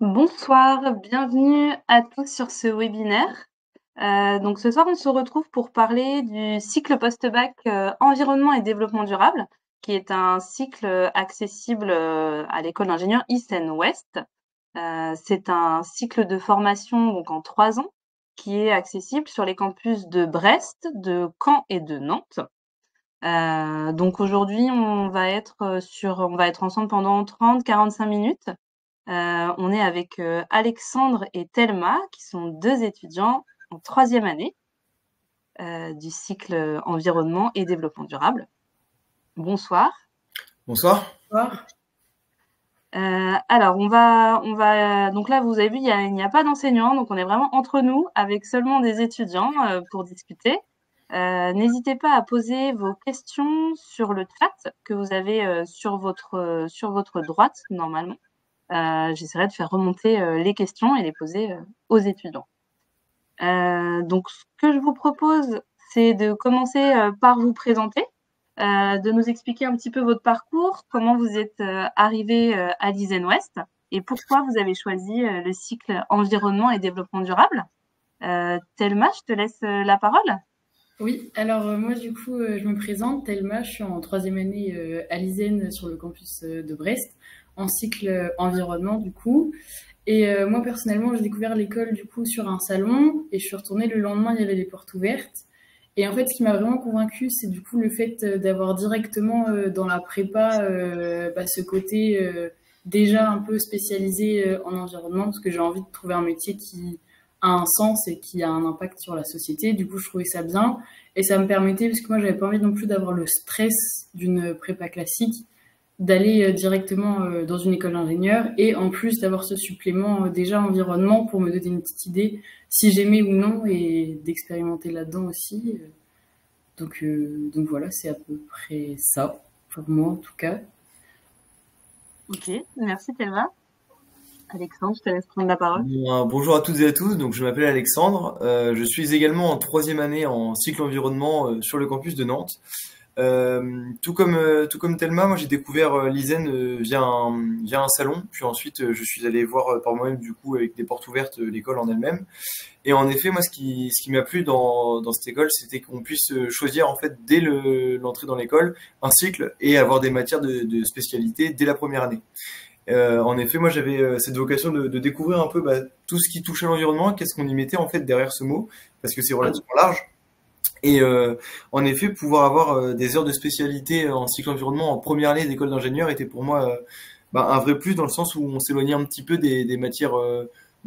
Bonsoir, bienvenue à tous sur ce webinaire. Donc ce soir, on se retrouve pour parler du cycle post-bac environnement et développement durable, qui est un cycle accessible à l'école d'ingénieurs East and West. C'est un cycle de formation donc en 3 ans qui est accessible sur les campus de Brest, de Caen et de Nantes. Donc aujourd'hui, on va être ensemble pendant 30-45 minutes. On est avec Alexandre et Thelma, qui sont 2 étudiants en 3e année du cycle environnement et développement durable. Bonsoir. Bonsoir. Bonsoir. Alors donc là, vous avez vu, il n'y a pas d'enseignants, donc on est vraiment entre nous avec seulement des étudiants pour discuter. N'hésitez pas à poser vos questions sur le chat que vous avez sur votre droite normalement. J'essaierai de faire remonter les questions et les poser aux étudiants. Donc, ce que je vous propose, c'est de commencer par vous présenter, de nous expliquer un petit peu votre parcours, comment vous êtes arrivé à l'ISEN Ouest et pourquoi vous avez choisi le cycle environnement et développement durable. Thelma, je te laisse la parole. Oui, alors moi du coup je me présente, Thelma, je suis en 3e année à l'ISEN sur le campus de Brest, en cycle environnement du coup. Et moi personnellement j'ai découvert l'école du coup sur un salon et je suis retournée le lendemain, il y avait les portes ouvertes. Et en fait ce qui m'a vraiment convaincue c'est du coup le fait d'avoir directement dans la prépa ce côté déjà un peu spécialisé en environnement parce que j'ai envie de trouver un métier qui a un sens et qui a un impact sur la société. Du coup je trouvais ça bien. Et ça me permettait, parce que moi, j'avais pas envie non plus d'avoir le stress d'une prépa classique, d'aller directement dans une école d'ingénieur et en plus d'avoir ce supplément déjà environnement pour me donner une petite idée si j'aimais ou non et d'expérimenter là-dedans aussi. Donc voilà, c'est à peu près ça, pour moi en tout cas. Ok, merci Thelma. Alexandre, je te laisse prendre la parole. Bonjour à toutes et à tous, donc je m'appelle Alexandre, je suis également en 3e année en cycle environnement sur le campus de Nantes. Tout comme Thelma, moi j'ai découvert l'ISEN via un salon, puis ensuite je suis allé voir par moi-même du coup avec des portes ouvertes l'école en elle-même. Et en effet, moi ce qui m'a plu dans cette école, c'était qu'on puisse choisir en fait dès l'entrée dans l'école un cycle et avoir des matières de spécialité dès la première année. En effet, moi j'avais cette vocation de découvrir un peu tout ce qui touche à l'environnement, qu'est-ce qu'on y mettait en fait derrière ce mot, parce que c'est relativement large. Et en effet, pouvoir avoir des heures de spécialité en cycle environnement en première année d'école d'ingénieur était pour moi un vrai plus dans le sens où on s'éloignait un petit peu des matières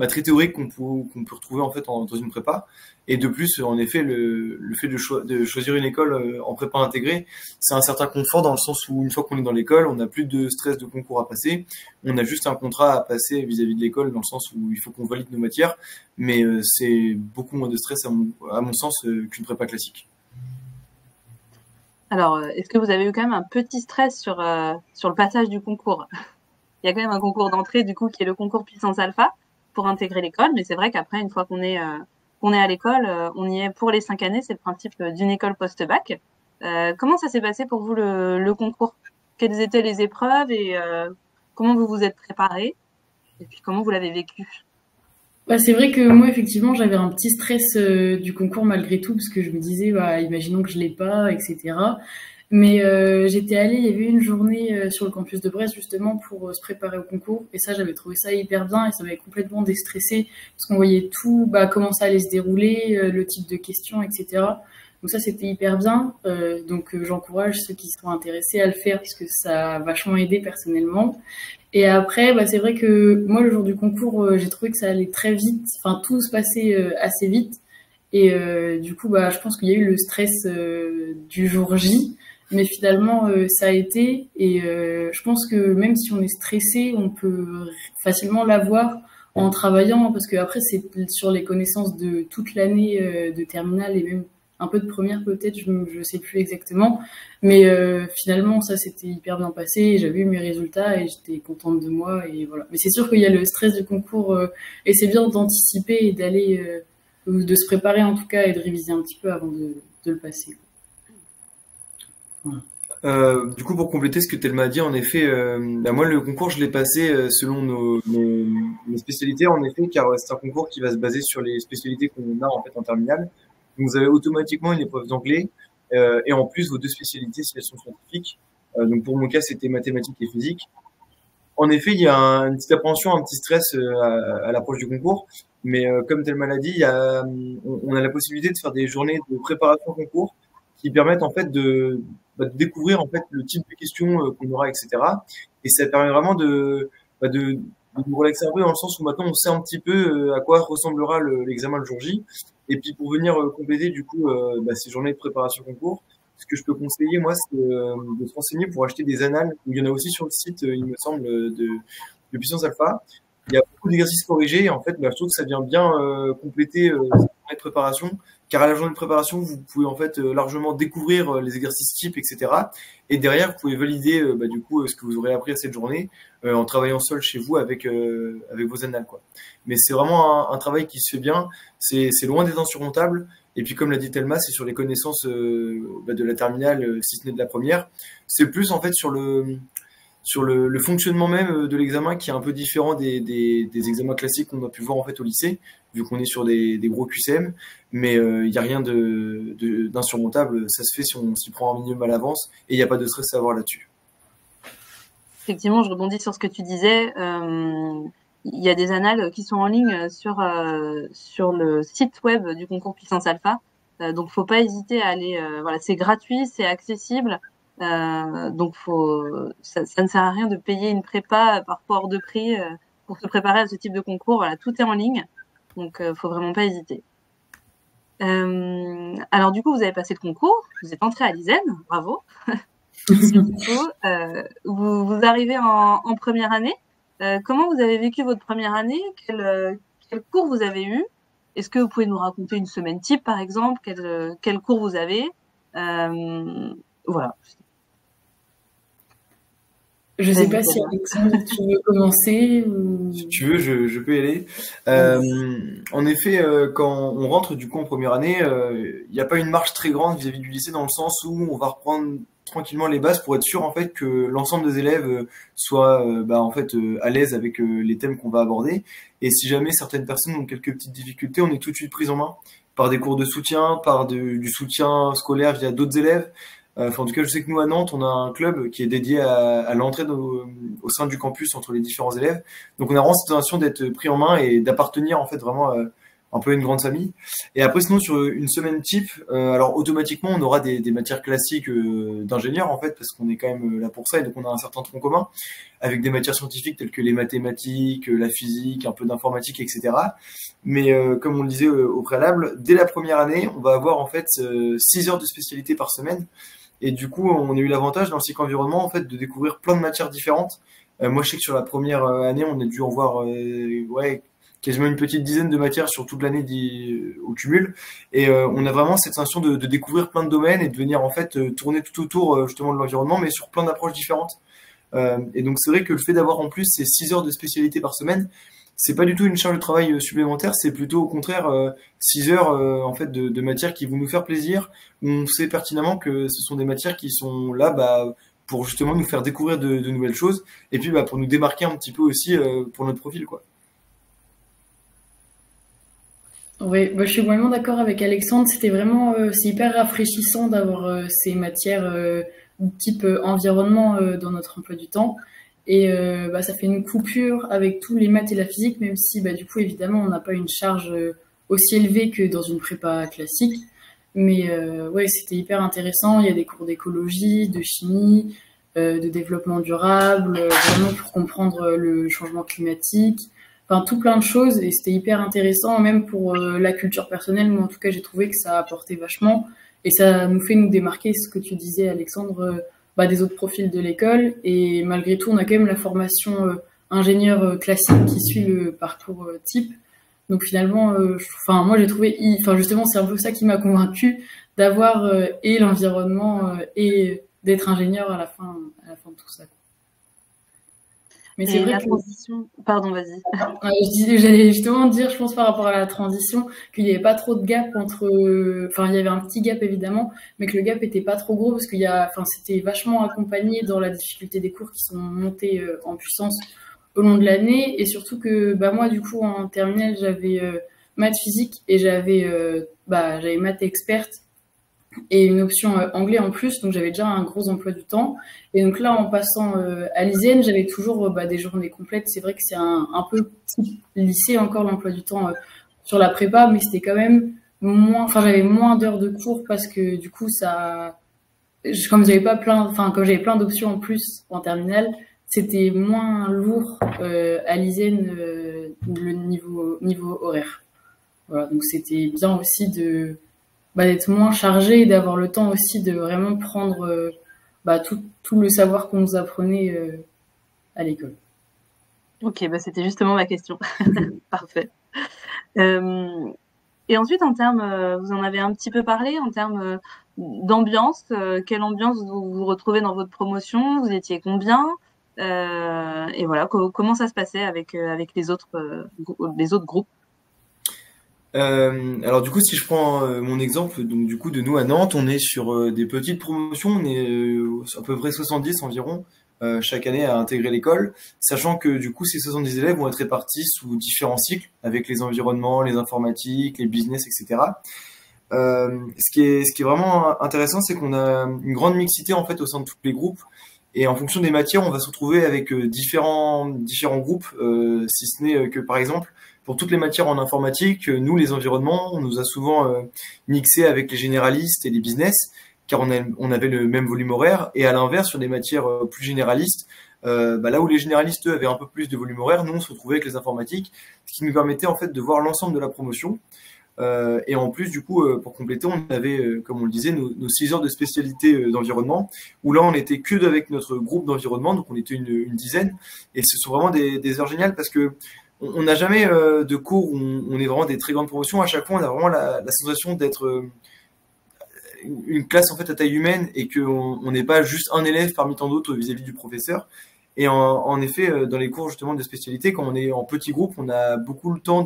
très théoriques qu'on peut retrouver en fait dans une prépa. Et de plus, en effet, le fait de choisir une école en prépa intégrée, c'est un certain confort dans le sens où une fois qu'on est dans l'école, on n'a plus de stress de concours à passer. On a juste un contrat à passer vis-à-vis de l'école dans le sens où il faut qu'on valide nos matières. Mais c'est beaucoup moins de stress à mon sens qu'une prépa classique. Alors, est-ce que vous avez eu quand même un petit stress sur le passage du concours? Il y a quand même un concours d'entrée, du coup, qui est le concours puissance alpha pour intégrer l'école. Mais c'est vrai qu'après, une fois qu'on est à l'école, on y est pour les 5 années. C'est le principe d'une école post-bac. Comment ça s'est passé pour vous le concours? Quelles étaient les épreuves et comment vous vous êtes préparé? Et puis comment vous l'avez vécu? C'est vrai que moi, effectivement, j'avais un petit stress du concours malgré tout, parce que je me disais, imaginons que je l'ai pas, etc. Mais j'étais allée, il y avait une journée sur le campus de Brest, justement, pour se préparer au concours. Et ça, j'avais trouvé ça hyper bien et ça m'avait complètement déstressé, parce qu'on voyait tout, comment ça allait se dérouler, le type de questions, etc. Donc ça, c'était hyper bien. Donc j'encourage ceux qui seront intéressés à le faire, parce que ça a vachement aidé personnellement. Et après, c'est vrai que moi, le jour du concours, j'ai trouvé que ça allait très vite. Enfin, tout se passait assez vite. Et du coup, je pense qu'il y a eu le stress du jour J. Mais finalement, ça a été. Et je pense que même si on est stressé, on peut facilement l'avoir en travaillant. Parce que après, c'est sur les connaissances de toute l'année de terminale et même un peu de première peut-être, je sais plus exactement. Mais finalement, ça s'était hyper bien passé. J'avais eu mes résultats et j'étais contente de moi. Et voilà. Mais c'est sûr qu'il y a le stress du concours et c'est bien d'anticiper et d'aller, de se préparer en tout cas et de réviser un petit peu avant de le passer. Voilà. Du coup, pour compléter ce que Thelma a dit, en effet, moi le concours je l'ai passé selon nos les spécialités, en effet, car c'est un concours qui va se baser sur les spécialités qu'on a en fait en terminale. Donc, vous avez automatiquement une épreuve d'anglais et en plus vos deux spécialités si elles sont scientifiques. Donc pour mon cas, c'était mathématiques et physique. En effet, il y a une petite appréhension, un petit stress à l'approche du concours, mais comme telle maladie, on a la possibilité de faire des journées de préparation au concours qui permettent en fait de découvrir en fait le type de questions qu'on aura, etc. Et ça permet vraiment de nous relaxer un peu dans le sens où maintenant on sait un petit peu à quoi ressemblera l'examen le jour J. Et puis pour venir compléter du coup ces journées de préparation au concours, ce que je peux conseiller, moi, c'est de se renseigner pour acheter des annales. Il y en a aussi sur le site, il me semble, de Puissance Alpha. Il y a beaucoup d'exercices corrigés. Et en fait, je trouve que ça vient bien compléter cette journée de préparation. Car à la journée de préparation, vous pouvez en fait largement découvrir les exercices types, etc. Et derrière, vous pouvez valider du coup ce que vous aurez appris à cette journée en travaillant seul chez vous avec vos annales, quoi. Mais c'est vraiment un travail qui se fait bien. C'est loin d'être insurmontable. Et puis, comme l'a dit Thelma, c'est sur les connaissances de la terminale, si ce n'est de la première. C'est plus en fait sur le fonctionnement même de l'examen qui est un peu différent des examens classiques qu'on a pu voir en fait au lycée, vu qu'on est sur des gros QCM. Mais il n'y a rien d'insurmontable. Ça se fait si on s'y prend un minimum à l'avance et il n'y a pas de stress à avoir là-dessus. Effectivement, je rebondis sur ce que tu disais. Il y a des annales qui sont en ligne sur le site web du concours Puissance Alpha. Donc, faut pas hésiter à aller. Voilà, c'est gratuit, c'est accessible. Donc, ça ne sert à rien de payer une prépa parfois hors de prix pour se préparer à ce type de concours. Voilà, tout est en ligne. Donc, faut vraiment pas hésiter. Alors, du coup, vous avez passé le concours. Vous êtes entré à l'ISEN. Bravo. Du coup, vous arrivez en première année. Comment vous avez vécu votre première année? Quel cours vous avez eu? Est-ce que vous pouvez nous raconter une semaine type, par exemple? Quel cours vous avez? Voilà. Je sais pas si Alexandre, tu veux commencer ou... Si tu veux, je peux y aller. En effet, quand on rentre du coup en première année, il n'y a pas une marche très grande vis-à-vis du lycée dans le sens où on va reprendre tranquillement les bases pour être sûr en fait que l'ensemble des élèves soient à l'aise avec les thèmes qu'on va aborder. Et si jamais certaines personnes ont quelques petites difficultés, on est tout de suite pris en main par des cours de soutien, du soutien scolaire via d'autres élèves. En tout cas, je sais que nous, à Nantes, on a un club qui est dédié à l'entraide au sein du campus entre les différents élèves. Donc, on a vraiment cette sensation d'être pris en main et d'appartenir, en fait, vraiment un peu à une grande famille. Et après, sinon, sur une semaine type, alors, automatiquement, on aura des matières classiques d'ingénieurs, en fait, parce qu'on est quand même là pour ça, et donc on a un certain tronc commun, avec des matières scientifiques telles que les mathématiques, la physique, un peu d'informatique, etc. Mais comme on le disait au préalable, dès la première année, on va avoir, en fait, 6 heures de spécialité par semaine. Et du coup, on a eu l'avantage dans le cycle environnement en fait de découvrir plein de matières différentes. Moi, je sais que sur la première année, on a dû en voir quasiment une petite dizaine de matières sur toute l'année au cumul. Et on a vraiment cette sensation de découvrir plein de domaines et de venir en fait tourner tout autour justement de l'environnement, mais sur plein d'approches différentes. Et donc, c'est vrai que le fait d'avoir en plus ces 6 heures de spécialité par semaine, c'est pas du tout une charge de travail supplémentaire, c'est plutôt au contraire 6 heures en fait de matières qui vont nous faire plaisir. On sait pertinemment que ce sont des matières qui sont là pour justement nous faire découvrir de nouvelles choses et puis pour nous démarquer un petit peu aussi pour notre profil, quoi. Oui, je suis vraiment d'accord avec Alexandre. C'était vraiment, c'est hyper rafraîchissant d'avoir ces matières type environnement dans notre emploi du temps. Et ça fait une coupure avec tous les maths et la physique, même si du coup évidemment on n'a pas une charge aussi élevée que dans une prépa classique. Mais ouais, c'était hyper intéressant. Il y a des cours d'écologie, de chimie, de développement durable, vraiment pour comprendre le changement climatique. Enfin, tout plein de choses et c'était hyper intéressant, même pour la culture personnelle. Moi, en tout cas, j'ai trouvé que ça apportait vachement et ça nous fait nous démarquer, ce que tu disais, Alexandre, des autres profils de l'école. Et malgré tout, on a quand même la formation ingénieur classique qui suit le parcours type. Donc finalement, moi, j'ai trouvé, justement, c'est un peu ça qui m'a convaincu d'avoir et l'environnement et d'être ingénieur à la fin de tout ça. Mais c'est vrai la transition. Pardon, vas-y. J'allais justement dire, je pense par rapport à la transition, qu'il n'y avait pas trop de gap entre. Enfin, il y avait un petit gap évidemment, mais que le gap était pas trop gros parce c'était vachement accompagné dans la difficulté des cours qui sont montés en puissance au long de l'année, et surtout que bah moi du coup en terminale j'avais maths physique et j'avais maths experte et une option anglais en plus, donc j'avais déjà un gros emploi du temps. Et donc là, en passant à l'ISEN, j'avais toujours des journées complètes. C'est vrai que c'est un peu lycée encore l'emploi du temps sur la prépa, mais c'était quand même moins, enfin j'avais moins d'heures de cours parce que du coup comme j'avais plein d'options en plus en terminale, c'était moins lourd à l'ISEN le niveau horaire. Voilà, donc c'était bien aussi d'être moins chargé et d'avoir le temps aussi de vraiment prendre tout le savoir qu'on nous apprenait à l'école. Ok, bah c'était justement ma question. Parfait. Et ensuite, en termes, vous en avez un petit peu parlé, en termes d'ambiance, quelle ambiance vous vous retrouvez dans votre promotion? Vous étiez combien? Et voilà, comment ça se passait avec les autres groupes? Alors du coup, si je prends mon exemple, donc du coup de nous à Nantes, on est sur des petites promotions, on est à peu près 70 environ chaque année à intégrer l'école, sachant que du coup ces 70 élèves vont être répartis sous différents cycles avec les environnements, les informatiques, les business, etc. Ce qui est vraiment intéressant, c'est qu'on a une grande mixité en fait au sein de tous les groupes. Et en fonction des matières, on va se retrouver avec différents groupes, si ce n'est que par exemple, pour toutes les matières en informatique, nous, les environnements, on nous a souvent mixé avec les généralistes et les business, car on avait le même volume horaire. Et à l'inverse, sur des matières plus généralistes, là où les généralistes, eux, avaient un peu plus de volume horaire, nous, on se retrouvait avec les informatiques, ce qui nous permettait en fait de voir l'ensemble de la promotion. Et en plus, du coup, pour compléter, on avait, comme on le disait, nos 6 heures de spécialité d'environnement, où là, on n'était que avec notre groupe d'environnement, donc on était une dizaine. Et ce sont vraiment des heures géniales parce que on n'a jamais de cours où on est vraiment des très grandes promotions. À chaque fois, on a vraiment la sensation d'être une classe en fait à taille humaine et qu'on n'est pas juste un élève parmi tant d'autres vis-à-vis du professeur. Et en effet, dans les cours justement de spécialité, quand on est en petit groupe, on a beaucoup le temps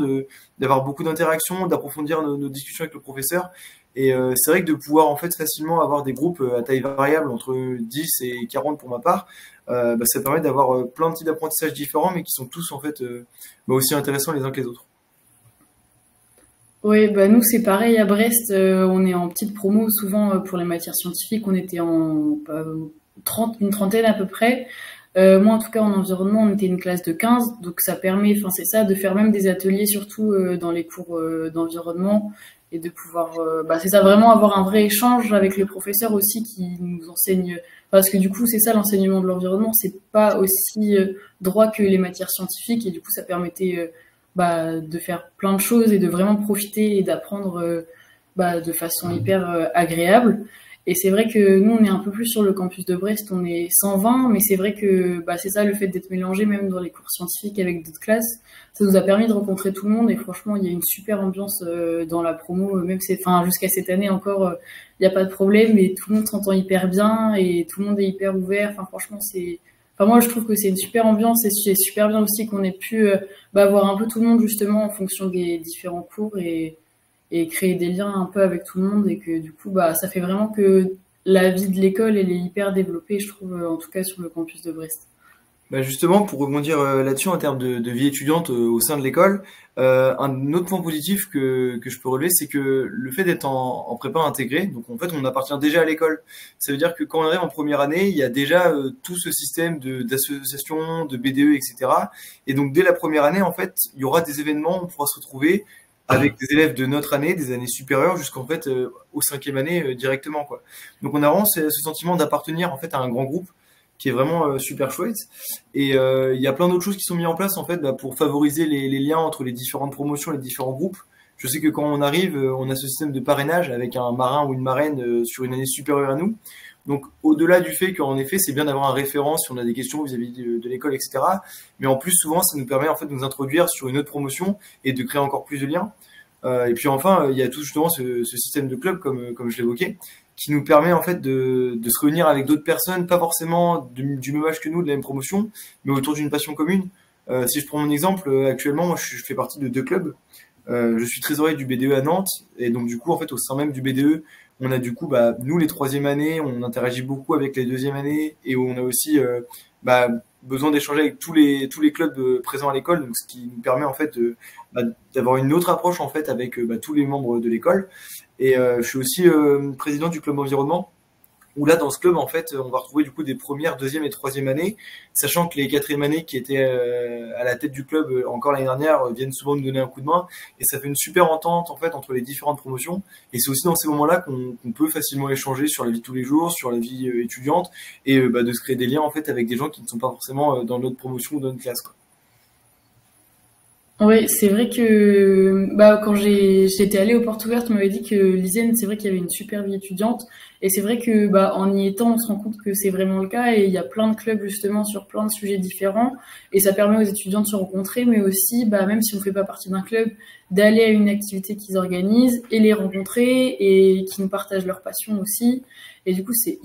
d'avoir beaucoup d'interactions, d'approfondir nos discussions avec le professeur. Et c'est vrai que de pouvoir en fait facilement avoir des groupes à taille variable entre 10 et 40 pour ma part, ça permet d'avoir plein de types d'apprentissages différents, mais qui sont tous en fait aussi intéressants les uns que les autres. Oui, nous c'est pareil à Brest, on est en petite promo souvent pour les matières scientifiques, on était une trentaine à peu près. Moi en tout cas en environnement on était une classe de 15, donc ça permet, enfin c'est ça, de faire même des ateliers surtout dans les cours d'environnement et de pouvoir, c'est ça, vraiment avoir un vrai échange avec les professeurs aussi qui nous enseignent, parce que du coup c'est ça l'enseignement de l'environnement, c'est pas aussi droit que les matières scientifiques et du coup ça permettait de faire plein de choses et de vraiment profiter et d'apprendre de façon hyper agréable. Et c'est vrai que nous, on est un peu plus sur le campus de Brest, on est 120, mais c'est vrai que c'est ça, le fait d'être mélangé même dans les cours scientifiques avec d'autres classes, ça nous a permis de rencontrer tout le monde et franchement, il y a une super ambiance dans la promo, même jusqu'à cette année encore, il n'y a pas de problème et tout le monde s'entend hyper bien et tout le monde est hyper ouvert. Enfin, franchement, moi, je trouve que c'est une super ambiance et c'est super bien aussi qu'on ait pu voir un peu tout le monde justement en fonction des différents cours et créer des liens un peu avec tout le monde et que du coup ça fait vraiment que la vie de l'école elle est hyper développée, je trouve, en tout cas sur le campus de Brest. Justement, pour rebondir là-dessus en termes de vie étudiante au sein de l'école, un autre point positif que je peux relever, c'est que le fait d'être en prépa intégrée, donc en fait on appartient déjà à l'école. Ça veut dire que quand on arrive en première année, il y a déjà tout ce système d'associations, de BDE, etc. Et donc dès la première année, en fait, il y aura des événements, on pourra se retrouver avec des élèves de notre année, des années supérieures, jusqu'en fait aux 5e année directement, quoi. Donc on a vraiment ce sentiment d'appartenir en fait à un grand groupe qui est vraiment super chouette. Et il y a plein d'autres choses qui sont mises en place en fait pour favoriser les liens entre les différentes promotions, les différents groupes. Je sais que quand on arrive, on a ce système de parrainage avec un marin ou une marraine sur une année supérieure à nous. Donc au-delà du fait qu'en effet c'est bien d'avoir un référent si on a des questions vis-à-vis de l'école, etc. Mais en plus souvent ça nous permet en fait de nous introduire sur une autre promotion et de créer encore plus de liens. Et puis enfin il y a tout justement ce système de club comme je l'évoquais, qui nous permet en fait de se réunir avec d'autres personnes, pas forcément du même âge que nous, de la même promotion, mais autour d'une passion commune. Si je prends mon exemple, actuellement, moi je fais partie de 2 clubs. Je suis trésorier du BDE à Nantes, et donc du coup, en fait, au sein même du BDE, on a du coup, nous les 3e années, on interagit beaucoup avec les 2e années, et on a aussi besoin d'échanger avec tous les clubs présents à l'école, donc ce qui nous permet en fait d'avoir une autre approche en fait avec tous les membres de l'école. Et je suis aussi président du club environnement, où là, dans ce club, en fait, on va retrouver du coup des premières, deuxième et troisième années, sachant que les quatrième années qui étaient à la tête du club encore l'année dernière viennent souvent nous donner un coup de main, et ça fait une super entente en fait entre les différentes promotions. Et c'est aussi dans ces moments-là qu'on peut facilement échanger sur la vie de tous les jours, sur la vie étudiante, et de se créer des liens en fait avec des gens qui ne sont pas forcément dans notre promotion ou dans notre classe, quoi. Oui, c'est vrai que quand j'étais allée aux portes ouvertes, on m'avait dit que l'ISEN, c'est vrai qu'il y avait une super vie étudiante. Et c'est vrai que en y étant, on se rend compte que c'est vraiment le cas. Et il y a plein de clubs justement sur plein de sujets différents. Et ça permet aux étudiants de se rencontrer, mais aussi, même si on fait pas partie d'un club, d'aller à une activité qu'ils organisent et les rencontrer et qui nous partagent leur passion aussi. Et du coup, c'est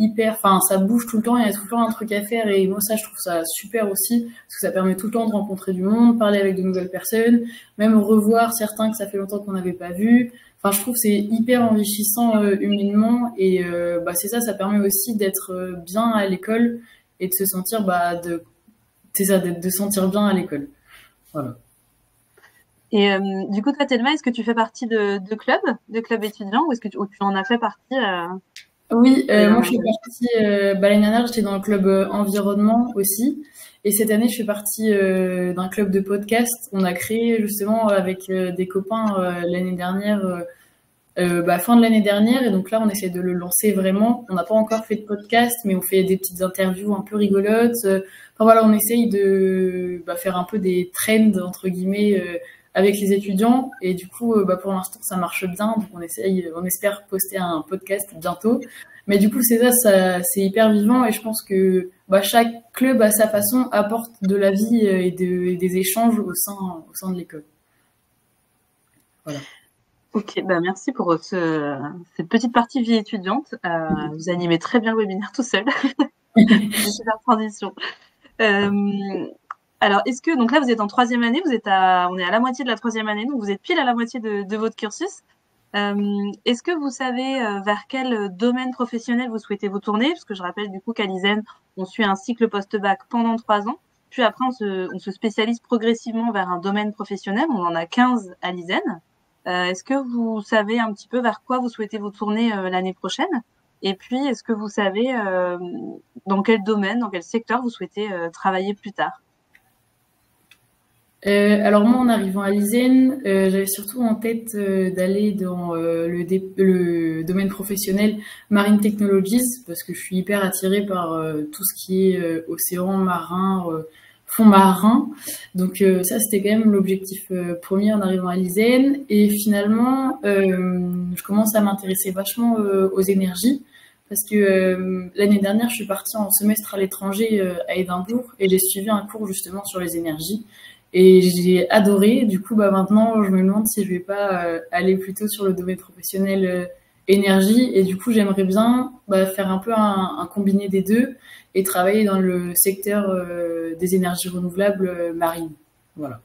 ça bouge tout le temps, il y a tout le temps un truc à faire. Et moi, ça, je trouve ça super aussi, parce que ça permet tout le temps de rencontrer du monde, parler avec de nouvelles personnes, même revoir certains que ça fait longtemps qu'on n'avait pas vu. Enfin, je trouve que c'est hyper enrichissant humainement. Et c'est ça, ça permet aussi d'être bien à l'école et de se sentir, de sentir bien à l'école. Voilà. Et du coup, toi, Thelma, est-ce que tu fais partie de clubs étudiants, ou ou tu en as fait partie Oui, moi je suis partie, l'année dernière j'étais dans le club environnement aussi, et cette année je fais partie d'un club de podcast. On a créé justement avec des copains l'année dernière, fin de l'année dernière, et donc là on essaie de le lancer vraiment. On n'a pas encore fait de podcast, mais on fait des petites interviews un peu rigolotes. Enfin voilà, on essaye de faire un peu des trends entre guillemets avec les étudiants, et du coup pour l'instant ça marche bien, donc on espère poster un podcast bientôt. Mais du coup c'est hyper vivant, et je pense que chaque club à sa façon apporte de la vie et des échanges au sein de l'école. Voilà. Ok, merci pour cette petite partie vie étudiante. Vous animez très bien le webinaire tout seul. Super transition. Alors, donc là, vous êtes en troisième année, on est à la moitié de la troisième année, donc vous êtes pile à la moitié de votre cursus. Est-ce que vous savez vers quel domaine professionnel vous souhaitez vous tourner? Parce que je rappelle du coup qu'à l'ISEN, on suit un cycle post-bac pendant 3 ans, puis après on se spécialise progressivement vers un domaine professionnel. On en a 15 à l'ISEN. Est-ce que vous savez un petit peu vers quoi vous souhaitez vous tourner l'année prochaine? Et puis, est-ce que vous savez dans quel domaine, dans quel secteur vous souhaitez travailler plus tard? Alors moi, en arrivant à l'ISEN, j'avais surtout en tête d'aller dans le domaine professionnel Marine Technologies, parce que je suis hyper attirée par tout ce qui est océan marin, fond marin. Donc ça, c'était quand même l'objectif premier en arrivant à l'ISEN. Et finalement, je commence à m'intéresser vachement aux énergies, parce que l'année dernière, je suis partie en semestre à l'étranger à Édimbourg, et j'ai suivi un cours justement sur les énergies. Et j'ai adoré. Du coup, maintenant, je me demande si je vais pas aller plutôt sur le domaine professionnel énergie. Et du coup, j'aimerais bien faire un peu un combiné des deux et travailler dans le secteur des énergies renouvelables marines. Voilà.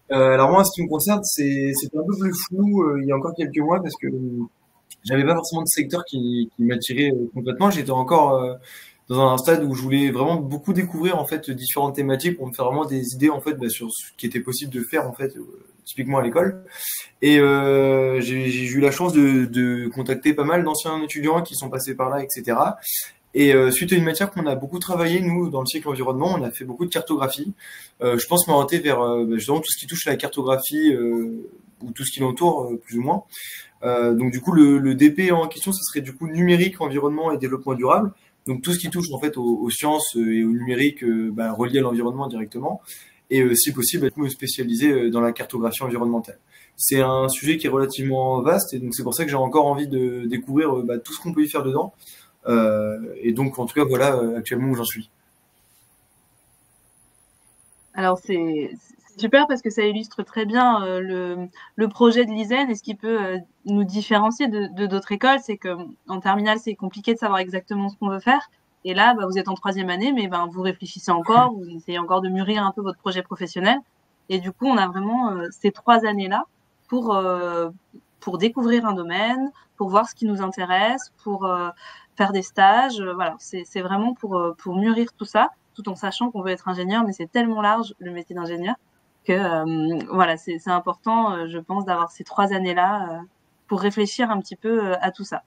Alors moi, en ce qui me concerne, c'était un peu plus flou il y a encore quelques mois, parce que j'avais pas forcément de secteur qui m'attirait complètement. J'étais encore dans un stade où je voulais vraiment beaucoup découvrir en fait différentes thématiques pour me faire vraiment des idées en fait sur ce qui était possible de faire en fait typiquement à l'école. Et j'ai eu la chance de contacter pas mal d'anciens étudiants qui sont passés par là, etc. Et suite à une matière qu'on a beaucoup travaillé, nous, dans le cycle environnement, on a fait beaucoup de cartographie. Je pense m'orienter vers justement tout ce qui touche à la cartographie ou tout ce qui l'entoure, plus ou moins. Donc du coup, le DP en question, ce serait du coup numérique, environnement et développement durable. Donc tout ce qui touche en fait aux sciences et au numérique relié à l'environnement directement. Et si possible, être me spécialiser dans la cartographie environnementale. C'est un sujet qui est relativement vaste, et donc c'est pour ça que j'ai encore envie de découvrir tout ce qu'on peut y faire dedans. Et donc en tout cas voilà actuellement où j'en suis. Alors c'est super, parce que ça illustre très bien le projet de l'ISEN, et ce qui peut nous différencier de d'autres écoles, c'est que en terminale c'est compliqué de savoir exactement ce qu'on veut faire, et là vous êtes en troisième année, mais vous réfléchissez encore, vous essayez encore de mûrir un peu votre projet professionnel, et du coup on a vraiment ces 3 années-là pour découvrir un domaine, pour voir ce qui nous intéresse, pour faire des stages, voilà, c'est vraiment pour mûrir tout ça. tout en sachant qu'on veut être ingénieur, mais c'est tellement large le métier d'ingénieur que voilà, c'est important, je pense, d'avoir ces 3 années-là pour réfléchir un petit peu à tout ça.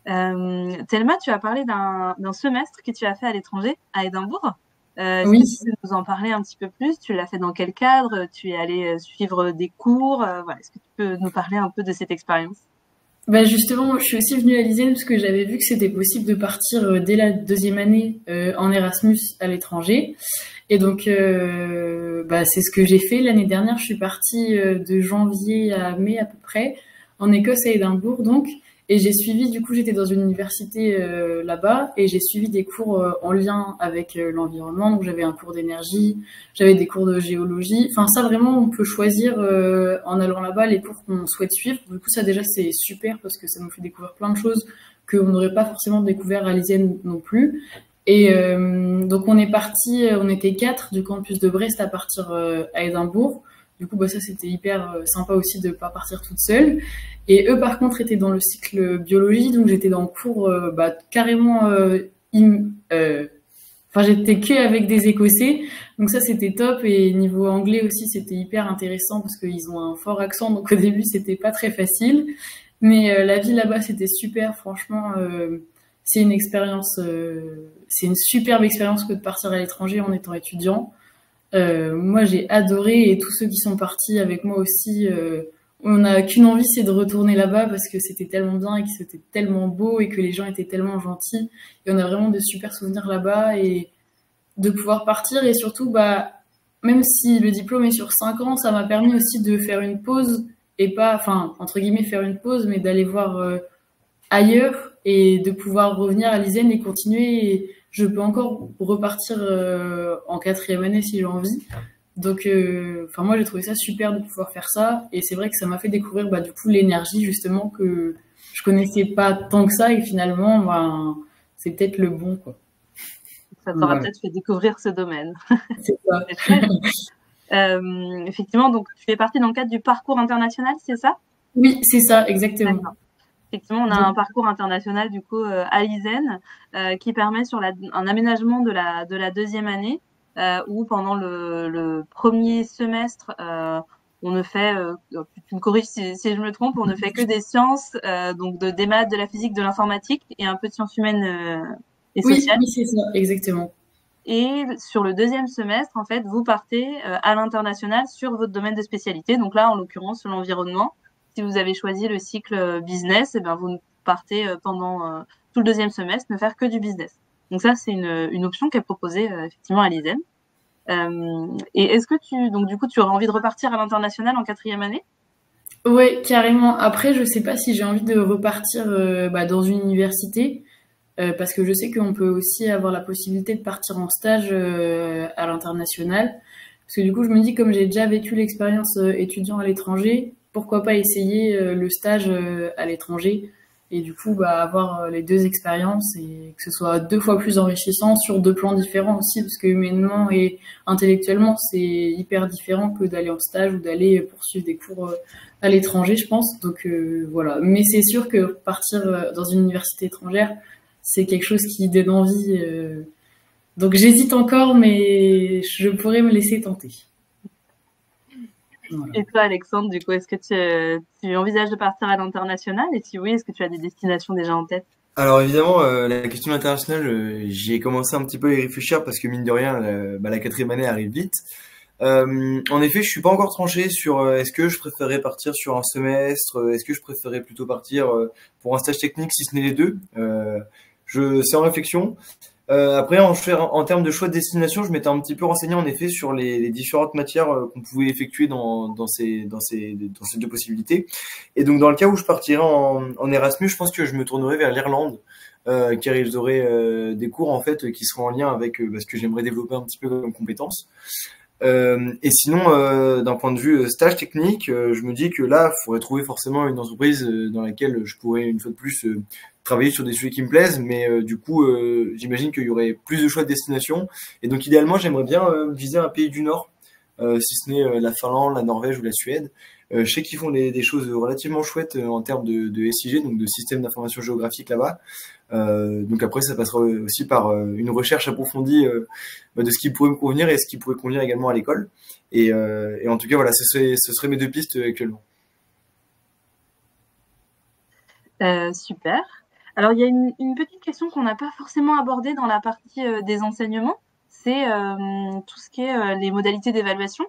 Thelma, tu as parlé d'un semestre que tu as fait à l'étranger, à Édimbourg. Est-ce que Oui. tu peux nous en parler un petit peu plus? Tu l'as fait dans quel cadre? Tu es allé suivre des cours? Voilà, est-ce que tu peux nous parler un peu de cette expérience? Bah justement, moi, je suis aussi venue à l'ISEN parce que j'avais vu que c'était possible de partir dès la deuxième année en Erasmus à l'étranger. Et donc, bah, c'est ce que j'ai fait l'année dernière. Je suis partie de janvier à mai à peu près en Écosse à Édimbourg, donc. Et j'ai suivi, du coup, j'étais dans une université là-bas et j'ai suivi des cours en lien avec l'environnement. Donc, j'avais un cours d'énergie, j'avais des cours de géologie. Enfin, ça, vraiment, on peut choisir en allant là-bas les cours qu'on souhaite suivre. Du coup, ça, déjà, c'est super parce que ça nous fait découvrir plein de choses qu'on n'aurait pas forcément découvert à l'ISEN non plus. Et donc, on est parti, on était 4 du campus de Brest à partir à Édimbourg. Du coup, bah, ça, c'était hyper sympa aussi de pas partir toute seule. Et eux, par contre, étaient dans le cycle biologie, donc j'étais dans le cours bah, carrément... Enfin, j'étais que avec des Écossais, donc ça, c'était top. Et niveau anglais aussi, c'était hyper intéressant parce qu'ils ont un fort accent, donc au début, c'était pas très facile. Mais la vie là-bas, c'était super, franchement. C'est une expérience, c'est une superbe expérience que de partir à l'étranger en étant étudiant. Moi, j'ai adoré et tous ceux qui sont partis avec moi aussi, on n'a qu'une envie, c'est de retourner là-bas parce que c'était tellement bien et que c'était tellement beau et que les gens étaient tellement gentils. Et on a vraiment de super souvenirs là-bas et de pouvoir partir et surtout, bah, même si le diplôme est sur 5 ans, ça m'a permis aussi de faire une pause et pas, enfin, entre guillemets, faire une pause, mais d'aller voir ailleurs et de pouvoir revenir à l'ISEN et continuer. Et je peux encore repartir en quatrième année si j'ai envie. Donc, enfin moi j'ai trouvé ça super de pouvoir faire ça et c'est vrai que ça m'a fait découvrir bah, du coup l'énergie justement que je connaissais pas tant que ça et finalement bah, c'est peut-être le bon quoi. Ça t'aura Voilà, peut-être fait découvrir ce domaine. c'est ça. C'est chouette. Effectivement, donc tu fais partie dans le cadre du parcours international, c'est ça? Oui, c'est ça, exactement. D'accord. Effectivement, on a Donc, un parcours international du coup à l'ISEN qui permet sur un aménagement de la deuxième année où pendant le premier semestre on ne fait, tu me corriges si je me trompe, on ne fait que des sciences, donc des maths, de la physique, de l'informatique et un peu de sciences humaines et oui, sociales. oui, c'est ça, exactement. Et sur le deuxième semestre, en fait, vous partez à l'international sur votre domaine de spécialité. Donc là, en l'occurrence, l'environnement. Si vous avez choisi le cycle business, eh ben, vous partez pendant tout le deuxième semestre ne faire que du business. Donc ça, c'est une option qui est proposée effectivement à l'ISEN. Et est-ce que donc du coup, tu aurais envie de repartir à l'international en quatrième année? Ouais, carrément. Après, je sais pas si j'ai envie de repartir bah, dans une université. Parce que je sais qu'on peut aussi avoir la possibilité de partir en stage à l'international. Parce que du coup, je me dis, comme j'ai déjà vécu l'expérience étudiant à l'étranger, pourquoi pas essayer le stage à l'étranger et du coup, bah, avoir les deux expériences et que ce soit 2 fois plus enrichissant sur 2 plans différents aussi, parce que humainement et intellectuellement, c'est hyper différent que d'aller en stage ou d'aller poursuivre des cours à l'étranger, je pense. Donc voilà. Mais c'est sûr que partir dans une université étrangère, c'est quelque chose qui donne envie. Donc j'hésite encore, mais je pourrais me laisser tenter. Voilà. Et toi, Alexandre, du coup, est-ce que tu envisages de partir à l'international? Et si oui, est-ce que tu as des destinations déjà en tête? Alors évidemment, la question internationale, j'y ai commencé un petit peu à y réfléchir parce que mine de rien, la quatrième année arrive vite. En effet, je suis pas encore tranché sur est-ce que je préférerais partir sur un semestre, est-ce que je préférerais plutôt partir pour un stage technique, si ce n'est les deux. C'est en réflexion. Après, en termes de choix de destination, je m'étais un petit peu renseigné en effet sur les différentes matières qu'on pouvait effectuer dans ces deux possibilités. Et donc, dans le cas où je partirais en Erasmus, je pense que je me tournerais vers l'Irlande, car ils auraient des cours en fait qui seront en lien avec ce que j'aimerais développer un petit peu comme compétences. Et sinon, d'un point de vue stage technique, je me dis que là, il faudrait trouver forcément une entreprise dans laquelle je pourrais une fois de plus travailler sur des sujets qui me plaisent, mais du coup, j'imagine qu'il y aurait plus de choix de destination. Et donc, idéalement, j'aimerais bien viser un pays du Nord, si ce n'est la Finlande, la Norvège ou la Suède, Je sais qu'ils font des choses relativement chouettes en termes de SIG, donc de système d'information géographique là-bas. Donc après, ça passera aussi par une recherche approfondie de ce qui pourrait me convenir et ce qui pourrait convenir également à l'école. Et en tout cas, voilà, ce serait mes deux pistes actuellement. Super. Alors, il y a une petite question qu'on n'a pas forcément abordée dans la partie des enseignements, c'est tout ce qui est les modalités d'évaluation.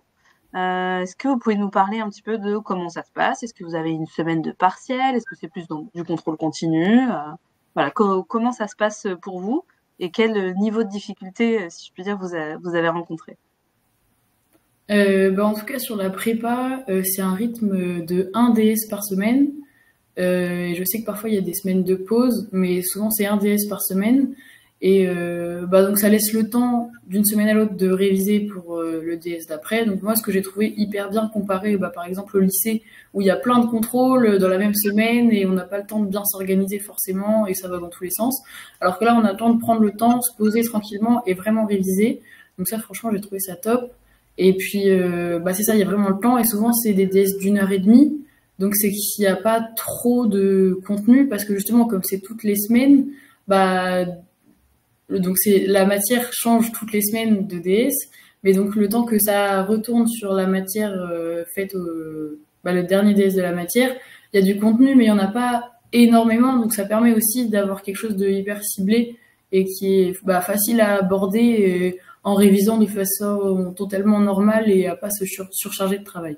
Est-ce que vous pouvez nous parler un petit peu de comment ça se passe? Est-ce que vous avez une semaine de partiel? Est-ce que c'est plus du contrôle continu? Voilà, comment ça se passe pour vous et quel niveau de difficulté, si je puis dire, vous avez rencontré? En tout cas, sur la prépa, c'est un rythme de 1 DS par semaine. Et je sais que parfois il y a des semaines de pause, mais souvent c'est 1 DS par semaine. Et donc ça laisse le temps d'une semaine à l'autre de réviser pour le DS d'après. Donc moi, ce que j'ai trouvé hyper bien comparé, par exemple au lycée, où il y a plein de contrôles dans la même semaine et on n'a pas le temps de bien s'organiser forcément et ça va dans tous les sens. Alors que là, on a le temps de prendre le temps, se poser tranquillement et vraiment réviser. Donc ça, franchement, j'ai trouvé ça top. Et puis, c'est ça, il y a vraiment le temps et souvent c'est des DS d'1 heure et demie. Donc c'est qu'il n'y a pas trop de contenu parce que justement, comme c'est toutes les semaines, donc c'est la matière change toutes les semaines de DS, mais donc le temps que ça retourne sur la matière faite le dernier DS de la matière, il y a du contenu, mais il y en a pas énormément, donc ça permet aussi d'avoir quelque chose de hyper ciblé et qui est facile à aborder en révisant de façon totalement normale et à pas se surcharger de travail.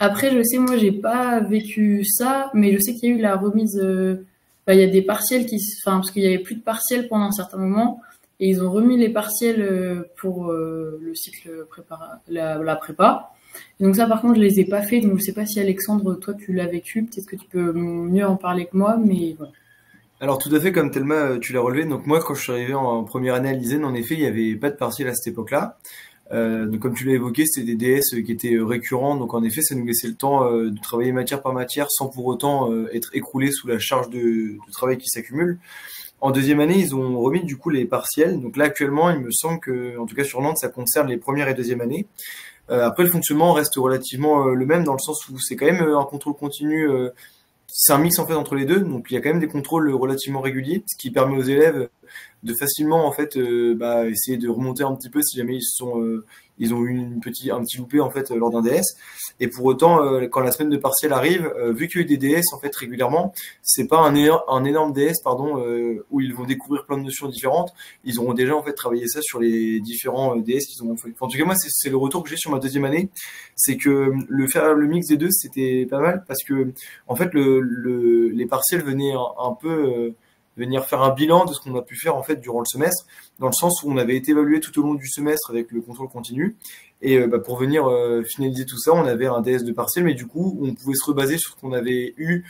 Après, je sais, moi, j'ai pas vécu ça, mais je sais qu'il y a eu la remise. Il y a des partiels parce qu'il y avait plus de partiels pendant un certain moment, et ils ont remis les partiels pour le cycle la prépa. Et donc ça, par contre, je les ai pas fait, donc je sais pas si Alexandre, toi, tu l'as vécu. Peut-être que tu peux mieux en parler que moi, mais voilà. Alors tout à fait, comme Thelma, tu l'as relevé. Donc moi, quand je suis arrivé en première année à l'ISEN, en effet, il n'y avait pas de partiel à cette époque-là. Donc comme tu l'as évoqué, c'était des DS qui étaient récurrents. Donc en effet, ça nous laissait le temps de travailler matière par matière sans pour autant être écroulé sous la charge de travail qui s'accumule. En deuxième année, ils ont remis du coup les partiels. Donc là, actuellement, il me semble que, en tout cas sur Nantes, ça concerne les premières et deuxième années. Après, le fonctionnement reste relativement le même dans le sens où c'est quand même un contrôle continu. C'est un mix en fait entre les deux, donc il y a quand même des contrôles relativement réguliers, ce qui permet aux élèves de facilement en fait essayer de remonter un petit peu si jamais ils ont eu un petit loupé en fait lors d'un DS. Et pour autant, quand la semaine de partiel arrive, vu qu'il y a eu des DS en fait régulièrement, c'est pas un énorme DS où ils vont découvrir plein de notions différentes. Ils auront déjà en fait travaillé ça sur les différents DS qu'ils ont fait. Enfin, en tout cas moi c'est le retour que j'ai sur ma deuxième année, c'est que faire le mix des deux c'était pas mal parce que en fait les partiels venaient un peu venir faire un bilan de ce qu'on a pu faire en fait durant le semestre, dans le sens où on avait été évalué tout au long du semestre avec le contrôle continu. Et pour venir finaliser tout ça, on avait un DS de partiel, mais du coup, on pouvait se rebaser sur ce qu'on avait eu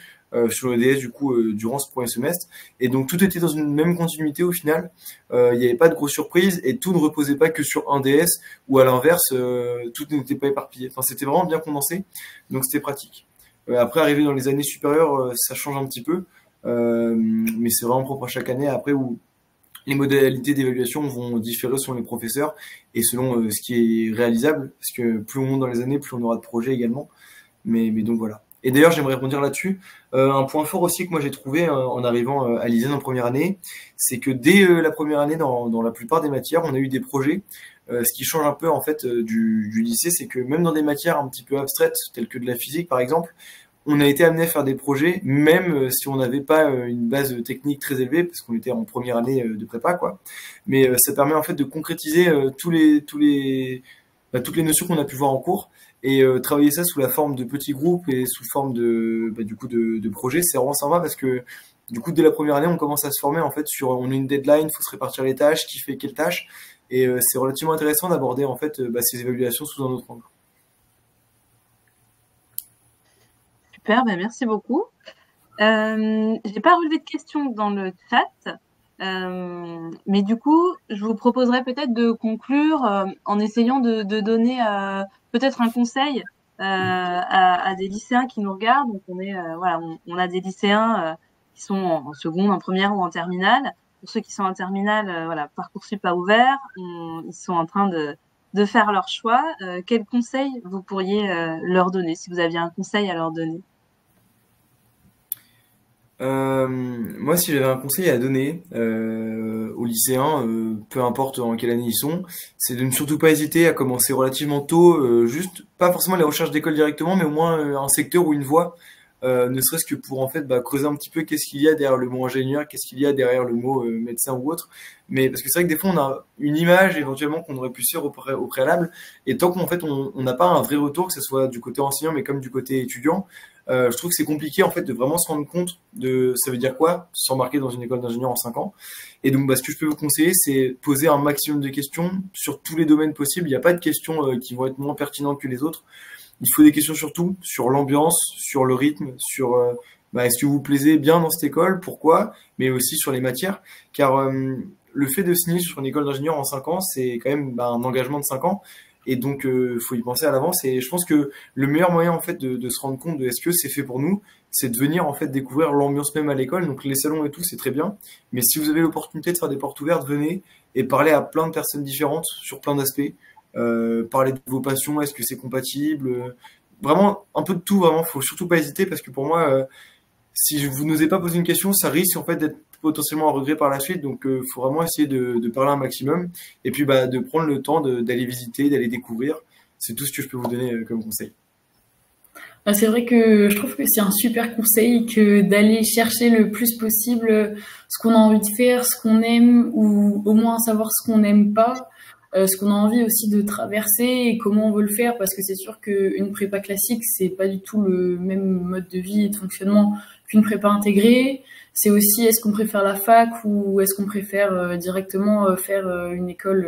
sur le DS du coup durant ce premier semestre. Et donc tout était dans une même continuité au final. Il n'y avait pas de grosses surprises et tout ne reposait pas que sur un DS ou à l'inverse, tout n'était pas éparpillé. Enfin, c'était vraiment bien condensé, donc c'était pratique. Après, arriver dans les années supérieures, ça change un petit peu. Mais c'est vraiment propre à chaque année après où les modalités d'évaluation vont différer selon les professeurs et selon ce qui est réalisable parce que plus on monte dans les années, plus on aura de projets également. Mais donc voilà. Et d'ailleurs, j'aimerais rebondir là-dessus. Un point fort aussi que moi j'ai trouvé en arrivant à l'ISEN en première année, c'est que dès la première année, dans la plupart des matières, on a eu des projets. Ce qui change un peu en fait du lycée, c'est que même dans des matières un petit peu abstraites, telles que de la physique par exemple, on a été amené à faire des projets, même si on n'avait pas une base technique très élevée, parce qu'on était en première année de prépa, quoi. Mais ça permet en fait de concrétiser toutes les notions qu'on a pu voir en cours et travailler ça sous la forme de petits groupes et sous forme de projets. C'est vraiment sympa parce que du coup, dès la première année, on commence à se former en fait on a une deadline, il faut se répartir les tâches, qui fait quelle tâche, et c'est relativement intéressant d'aborder en fait ces évaluations sous un autre angle. Super, merci beaucoup. J'ai pas relevé de questions dans le chat, mais du coup, je vous proposerais peut-être de conclure en essayant de donner peut-être un conseil à des lycéens qui nous regardent. Donc on a des lycéens qui sont en seconde, en première ou en terminale. Pour ceux qui sont en terminale, Parcoursup a ouvert. Ils sont en train de faire leur choix, quels conseils vous pourriez leur donner, si vous aviez un conseil à leur donner? Moi, si j'avais un conseil à donner aux lycéens, peu importe en quelle année ils sont, c'est de ne surtout pas hésiter à commencer relativement tôt, juste pas forcément les recherches d'école directement, mais au moins un secteur ou une voie, ne serait-ce que pour en fait creuser un petit peu qu'est-ce qu'il y a derrière le mot ingénieur, qu'est-ce qu'il y a derrière le mot médecin ou autre. Mais parce que c'est vrai que des fois on a une image éventuellement qu'on aurait pu se faire au préalable, et tant qu'en fait on n'a pas un vrai retour, que ce soit du côté enseignant mais comme du côté étudiant, je trouve que c'est compliqué en fait de vraiment se rendre compte de ça veut dire quoi s'embarquer dans une école d'ingénieur en 5 ans. Et donc ce que je peux vous conseiller, c'est poser un maximum de questions sur tous les domaines possibles. Il n'y a pas de questions qui vont être moins pertinentes que les autres. Il faut des questions sur tout, sur l'ambiance, sur le rythme, sur est-ce que vous vous plaisez bien dans cette école, pourquoi, mais aussi sur les matières. Car le fait de signer sur une école d'ingénieur en 5 ans, c'est quand même un engagement de 5 ans. Et donc, faut y penser à l'avance. Et je pense que le meilleur moyen, en fait, de se rendre compte de est-ce que c'est fait pour nous, c'est de venir, en fait, découvrir l'ambiance même à l'école. Donc, les salons et tout, c'est très bien. Mais si vous avez l'opportunité de faire des portes ouvertes, venez et parlez à plein de personnes différentes sur plein d'aspects. Parler de vos passions, est-ce que c'est compatible, vraiment, un peu de tout, vraiment. Faut surtout pas hésiter parce que pour moi, si vous n'osez pas poser une question, ça risque, en fait, d'être potentiellement un regret par la suite. Donc, faut vraiment essayer de parler un maximum et puis de prendre le temps d'aller visiter, d'aller découvrir. C'est tout ce que je peux vous donner comme conseil. C'est vrai que je trouve que c'est un super conseil que d'aller chercher le plus possible ce qu'on a envie de faire, ce qu'on aime, ou au moins savoir ce qu'on n'aime pas, ce qu'on a envie aussi de traverser et comment on veut le faire, parce que c'est sûr qu'une prépa classique, c'est pas du tout le même mode de vie et de fonctionnement qu'une prépa intégrée. C'est aussi est-ce qu'on préfère la fac ou est-ce qu'on préfère directement faire une école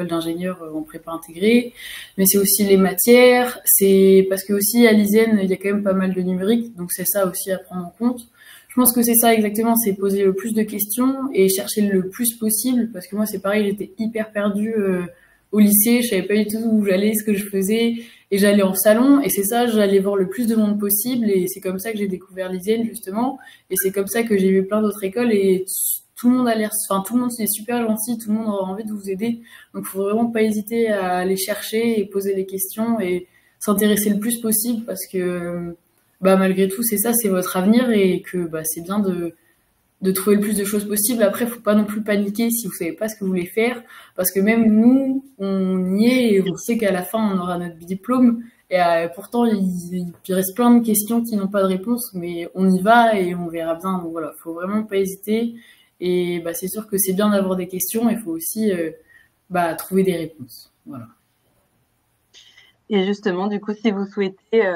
d'ingénieur en prépa intégrée. Mais c'est aussi les matières, c'est parce que aussi à l'ISEN, il y a quand même pas mal de numérique, donc c'est ça aussi à prendre en compte. Je pense que c'est ça exactement, c'est poser le plus de questions et chercher le plus possible, parce que moi c'est pareil, j'étais hyper perdue au lycée, je savais pas du tout où j'allais, ce que je faisais, et j'allais en salon, et c'est ça, j'allais voir le plus de monde possible, et c'est comme ça que j'ai découvert l'ISEN justement, et c'est comme ça que j'ai vu plein d'autres écoles, et tout le monde a l'air, enfin tout le monde est super gentil, tout le monde aura envie de vous aider, donc faut vraiment pas hésiter à aller chercher et poser les questions et s'intéresser le plus possible, parce que malgré tout c'est ça, c'est votre avenir, et que c'est bien de trouver le plus de choses possibles. Après, faut pas non plus paniquer si vous savez pas ce que vous voulez faire, parce que même nous, on y est et on sait qu'à la fin, on aura notre diplôme. Et pourtant, il reste plein de questions qui n'ont pas de réponse, mais on y va et on verra bien. Donc voilà, faut vraiment pas hésiter. Et c'est sûr que c'est bien d'avoir des questions, il faut aussi trouver des réponses. Voilà. Et justement, du coup, si vous souhaitez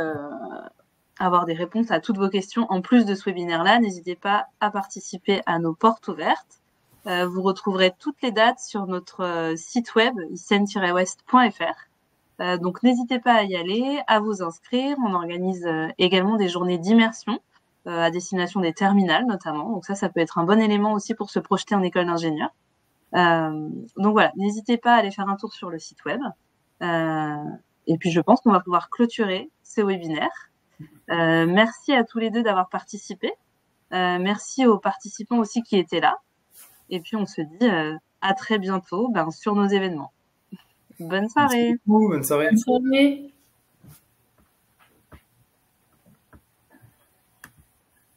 avoir des réponses à toutes vos questions en plus de ce webinaire-là, n'hésitez pas à participer à nos portes ouvertes. Vous retrouverez toutes les dates sur notre site web isen-west.fr. Donc n'hésitez pas à y aller, à vous inscrire. On organise également des journées d'immersion à destination des terminales notamment. Donc ça peut être un bon élément aussi pour se projeter en école d'ingénieur. Donc voilà, n'hésitez pas à aller faire un tour sur le site web. Et puis je pense qu'on va pouvoir clôturer ce webinaire. Merci à tous les deux d'avoir participé. Merci aux participants aussi qui étaient là. Et puis on se dit à très bientôt sur nos événements. Bonne soirée. Merci beaucoup, bonne soirée. Bonne soirée.